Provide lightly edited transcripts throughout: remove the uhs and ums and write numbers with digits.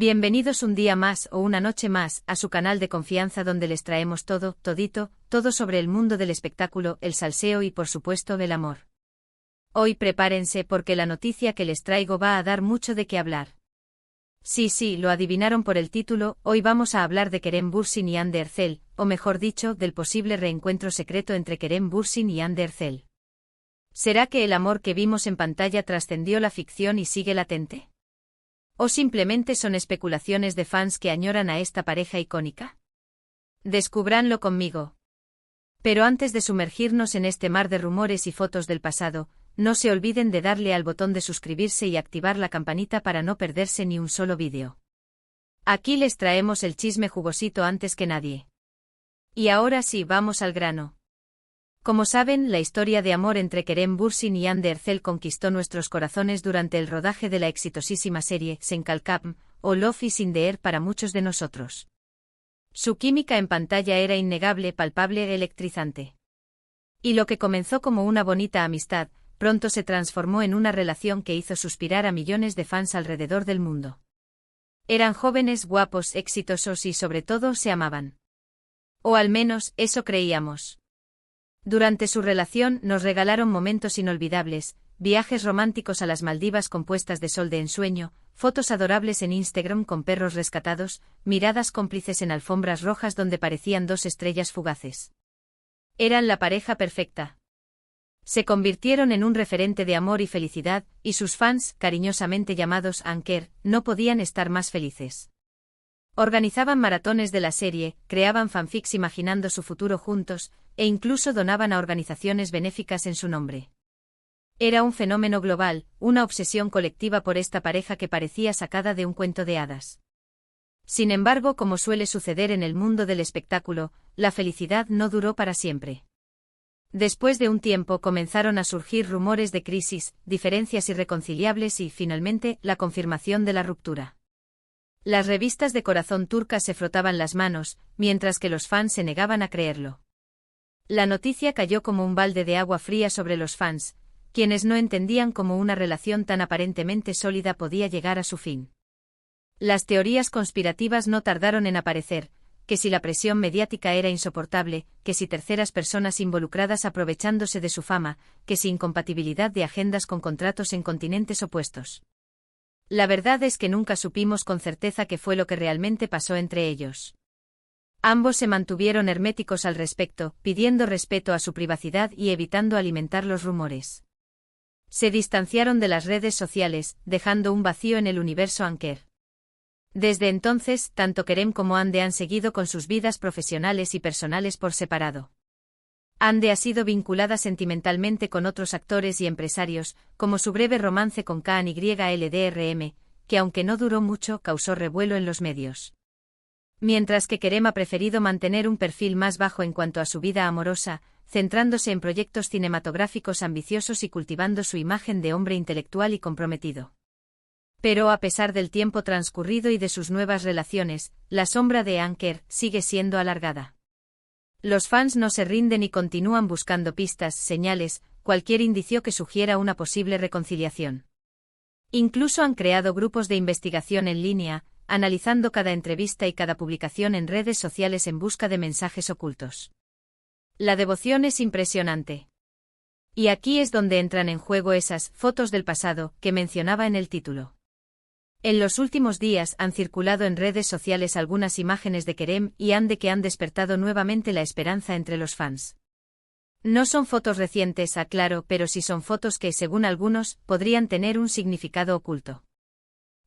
Bienvenidos un día más o una noche más a su canal de confianza donde les traemos todo sobre el mundo del espectáculo, el salseo y por supuesto el amor. Hoy prepárense porque la noticia que les traigo va a dar mucho de qué hablar. Sí, lo adivinaron por el título, hoy vamos a hablar de Kerem Bürsin y Hande Erçel, o mejor dicho, del posible reencuentro secreto entre Kerem Bürsin y Hande Erçel. ¿Será que el amor que vimos en pantalla trascendió la ficción y sigue latente? ¿O simplemente son especulaciones de fans que añoran a esta pareja icónica? Descúbranlo conmigo. Pero antes de sumergirnos en este mar de rumores y fotos del pasado, no se olviden de darle al botón de suscribirse y activar la campanita para no perderse ni un solo vídeo. Aquí les traemos el chisme jugosito antes que nadie. Y ahora sí, vamos al grano. Como saben, la historia de amor entre Kerem Bürsin y Hande Erçel conquistó nuestros corazones durante el rodaje de la exitosísima serie Sen Kalkam, o Love is in the Air para muchos de nosotros. Su química en pantalla era innegable, palpable, electrizante. Y lo que comenzó como una bonita amistad, pronto se transformó en una relación que hizo suspirar a millones de fans alrededor del mundo. Eran jóvenes, guapos, exitosos y sobre todo se amaban. O al menos, eso creíamos. Durante su relación nos regalaron momentos inolvidables, viajes románticos a las Maldivas con puestas de sol de ensueño, fotos adorables en Instagram con perros rescatados, miradas cómplices en alfombras rojas donde parecían dos estrellas fugaces. Eran la pareja perfecta. Se convirtieron en un referente de amor y felicidad, y sus fans, cariñosamente llamados Anker, no podían estar más felices. Organizaban maratones de la serie, creaban fanfics imaginando su futuro juntos, e incluso donaban a organizaciones benéficas en su nombre. Era un fenómeno global, una obsesión colectiva por esta pareja que parecía sacada de un cuento de hadas. Sin embargo, como suele suceder en el mundo del espectáculo, la felicidad no duró para siempre. Después de un tiempo comenzaron a surgir rumores de crisis, diferencias irreconciliables y, finalmente, la confirmación de la ruptura. Las revistas de corazón turcas se frotaban las manos, mientras que los fans se negaban a creerlo. La noticia cayó como un balde de agua fría sobre los fans, quienes no entendían cómo una relación tan aparentemente sólida podía llegar a su fin. Las teorías conspirativas no tardaron en aparecer, que si la presión mediática era insoportable, que si terceras personas involucradas aprovechándose de su fama, que si incompatibilidad de agendas con contratos en continentes opuestos. La verdad es que nunca supimos con certeza qué fue lo que realmente pasó entre ellos. Ambos se mantuvieron herméticos al respecto, pidiendo respeto a su privacidad y evitando alimentar los rumores. Se distanciaron de las redes sociales, dejando un vacío en el universo Anker. Desde entonces, tanto Kerem como Hande han seguido con sus vidas profesionales y personales por separado. Hande ha sido vinculada sentimentalmente con otros actores y empresarios, como su breve romance con KNYLDRM, que aunque no duró mucho, causó revuelo en los medios. Mientras que Kerem ha preferido mantener un perfil más bajo en cuanto a su vida amorosa, centrándose en proyectos cinematográficos ambiciosos y cultivando su imagen de hombre intelectual y comprometido. Pero a pesar del tiempo transcurrido y de sus nuevas relaciones, la sombra de Anker sigue siendo alargada. Los fans no se rinden y continúan buscando pistas, señales, cualquier indicio que sugiera una posible reconciliación. Incluso han creado grupos de investigación en línea, analizando cada entrevista y cada publicación en redes sociales en busca de mensajes ocultos. La devoción es impresionante. Y aquí es donde entran en juego esas fotos del pasado que mencionaba en el título. En los últimos días han circulado en redes sociales algunas imágenes de Kerem y Hande que han despertado nuevamente la esperanza entre los fans. No son fotos recientes, aclaro, pero sí son fotos que, según algunos, podrían tener un significado oculto.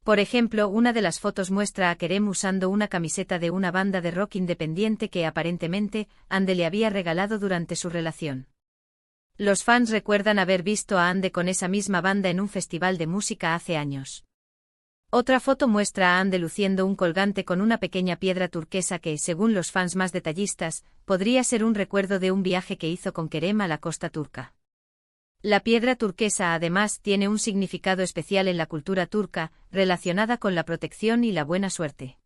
Por ejemplo, una de las fotos muestra a Kerem usando una camiseta de una banda de rock independiente que aparentemente Hande le había regalado durante su relación. Los fans recuerdan haber visto a Hande con esa misma banda en un festival de música hace años. Otra foto muestra a Hande luciendo un colgante con una pequeña piedra turquesa que, según los fans más detallistas, podría ser un recuerdo de un viaje que hizo con Kerem a la costa turca. La piedra turquesa además tiene un significado especial en la cultura turca, relacionada con la protección y la buena suerte.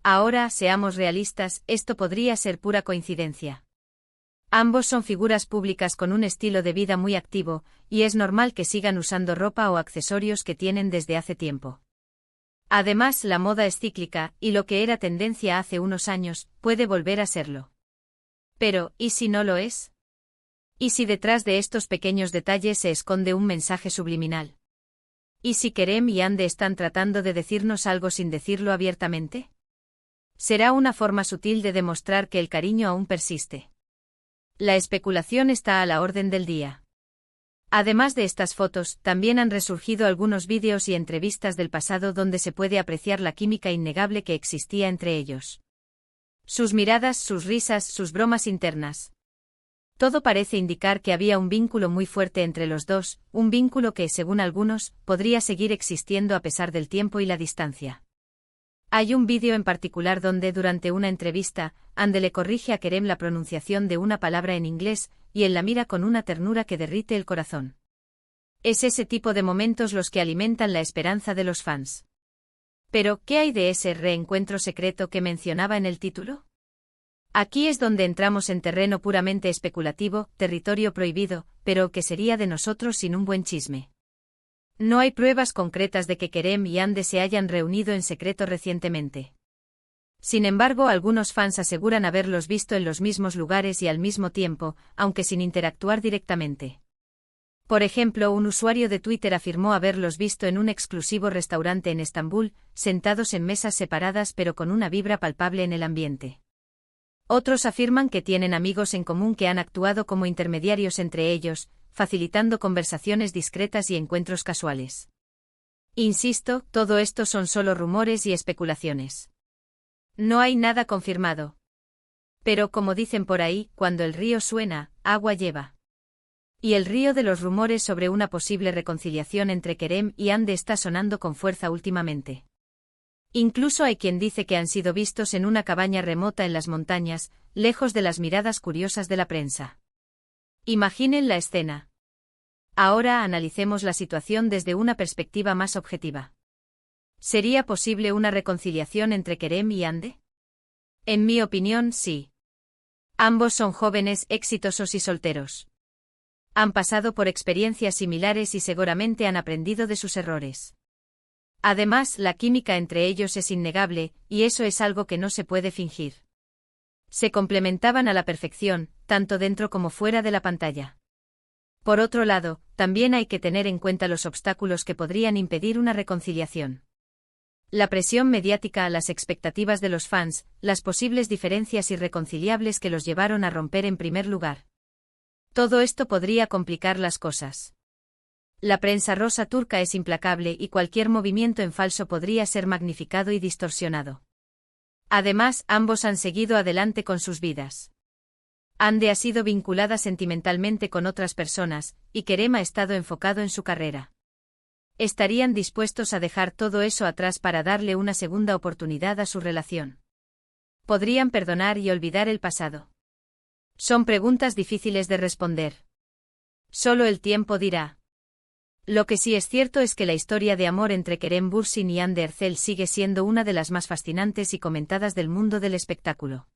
Ahora, seamos realistas, esto podría ser pura coincidencia. Ambos son figuras públicas con un estilo de vida muy activo, y es normal que sigan usando ropa o accesorios que tienen desde hace tiempo. Además, la moda es cíclica, y lo que era tendencia hace unos años, puede volver a serlo. Pero, ¿y si no lo es? ¿Y si detrás de estos pequeños detalles se esconde un mensaje subliminal? ¿Y si Kerem y Ande están tratando de decirnos algo sin decirlo abiertamente? Será una forma sutil de demostrar que el cariño aún persiste. La especulación está a la orden del día. Además de estas fotos, también han resurgido algunos vídeos y entrevistas del pasado donde se puede apreciar la química innegable que existía entre ellos. Sus miradas, sus risas, sus bromas internas. Todo parece indicar que había un vínculo muy fuerte entre los dos, un vínculo que, según algunos, podría seguir existiendo a pesar del tiempo y la distancia. Hay un vídeo en particular donde, durante una entrevista, Ande le corrige a Kerem la pronunciación de una palabra en inglés, y él la mira con una ternura que derrite el corazón. Es ese tipo de momentos los que alimentan la esperanza de los fans. Pero, ¿qué hay de ese reencuentro secreto que mencionaba en el título? Aquí es donde entramos en terreno puramente especulativo, territorio prohibido, pero ¿qué sería de nosotros sin un buen chisme? No hay pruebas concretas de que Kerem y Ande se hayan reunido en secreto recientemente. Sin embargo, algunos fans aseguran haberlos visto en los mismos lugares y al mismo tiempo, aunque sin interactuar directamente. Por ejemplo, un usuario de Twitter afirmó haberlos visto en un exclusivo restaurante en Estambul, sentados en mesas separadas pero con una vibra palpable en el ambiente. Otros afirman que tienen amigos en común que han actuado como intermediarios entre ellos, facilitando conversaciones discretas y encuentros casuales. Insisto, todo esto son solo rumores y especulaciones. No hay nada confirmado. Pero como dicen por ahí, cuando el río suena, agua lleva. Y el río de los rumores sobre una posible reconciliación entre Kerem y Ande está sonando con fuerza últimamente. Incluso hay quien dice que han sido vistos en una cabaña remota en las montañas, lejos de las miradas curiosas de la prensa. Imaginen la escena. Ahora analicemos la situación desde una perspectiva más objetiva. ¿Sería posible una reconciliación entre Kerem y Ande? En mi opinión, sí. Ambos son jóvenes, exitosos y solteros. Han pasado por experiencias similares y seguramente han aprendido de sus errores. Además, la química entre ellos es innegable, y eso es algo que no se puede fingir. Se complementaban a la perfección, tanto dentro como fuera de la pantalla. Por otro lado, también hay que tener en cuenta los obstáculos que podrían impedir una reconciliación. La presión mediática, las expectativas de los fans, las posibles diferencias irreconciliables que los llevaron a romper en primer lugar. Todo esto podría complicar las cosas. La prensa rosa turca es implacable y cualquier movimiento en falso podría ser magnificado y distorsionado. Además, ambos han seguido adelante con sus vidas. Ande ha sido vinculada sentimentalmente con otras personas, y Kerem ha estado enfocado en su carrera. ¿Estarían dispuestos a dejar todo eso atrás para darle una segunda oportunidad a su relación? ¿Podrían perdonar y olvidar el pasado? Son preguntas difíciles de responder. Solo el tiempo dirá. Lo que sí es cierto es que la historia de amor entre Kerem Bürsin y Hande Erçel sigue siendo una de las más fascinantes y comentadas del mundo del espectáculo.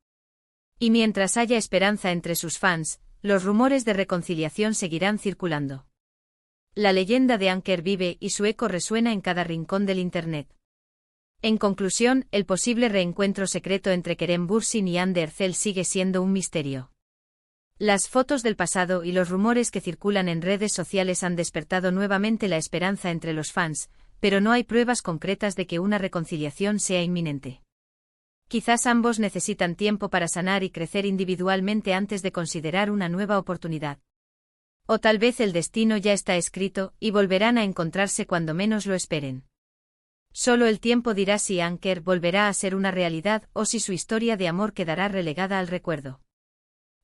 Y mientras haya esperanza entre sus fans, los rumores de reconciliación seguirán circulando. La leyenda de Anker vive y su eco resuena en cada rincón del Internet. En conclusión, el posible reencuentro secreto entre Kerem Bürsin y Hande Erçel sigue siendo un misterio. Las fotos del pasado y los rumores que circulan en redes sociales han despertado nuevamente la esperanza entre los fans, pero no hay pruebas concretas de que una reconciliación sea inminente. Quizás ambos necesitan tiempo para sanar y crecer individualmente antes de considerar una nueva oportunidad. O tal vez el destino ya está escrito y volverán a encontrarse cuando menos lo esperen. Solo el tiempo dirá si Anker volverá a ser una realidad o si su historia de amor quedará relegada al recuerdo.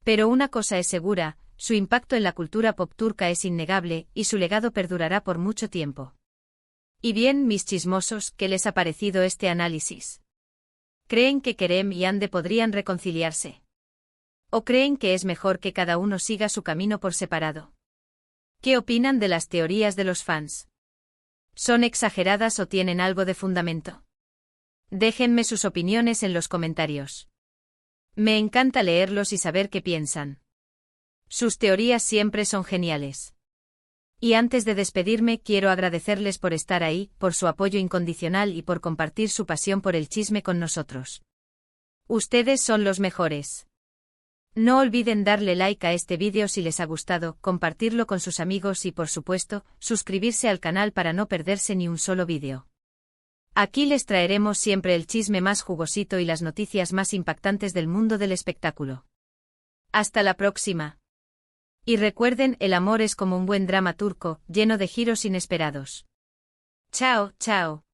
Pero una cosa es segura, su impacto en la cultura pop turca es innegable y su legado perdurará por mucho tiempo. Y bien, mis chismosos, ¿qué les ha parecido este análisis? ¿Creen que Kerem y Hande podrían reconciliarse? ¿O creen que es mejor que cada uno siga su camino por separado? ¿Qué opinan de las teorías de los fans? ¿Son exageradas o tienen algo de fundamento? Déjenme sus opiniones en los comentarios. Me encanta leerlos y saber qué piensan. Sus teorías siempre son geniales. Y antes de despedirme quiero agradecerles por estar ahí, por su apoyo incondicional y por compartir su pasión por el chisme con nosotros. Ustedes son los mejores. No olviden darle like a este vídeo si les ha gustado, compartirlo con sus amigos y por supuesto, suscribirse al canal para no perderse ni un solo vídeo. Aquí les traeremos siempre el chisme más jugosito y las noticias más impactantes del mundo del espectáculo. Hasta la próxima. Y recuerden, el amor es como un buen drama turco, lleno de giros inesperados. Chao, chao.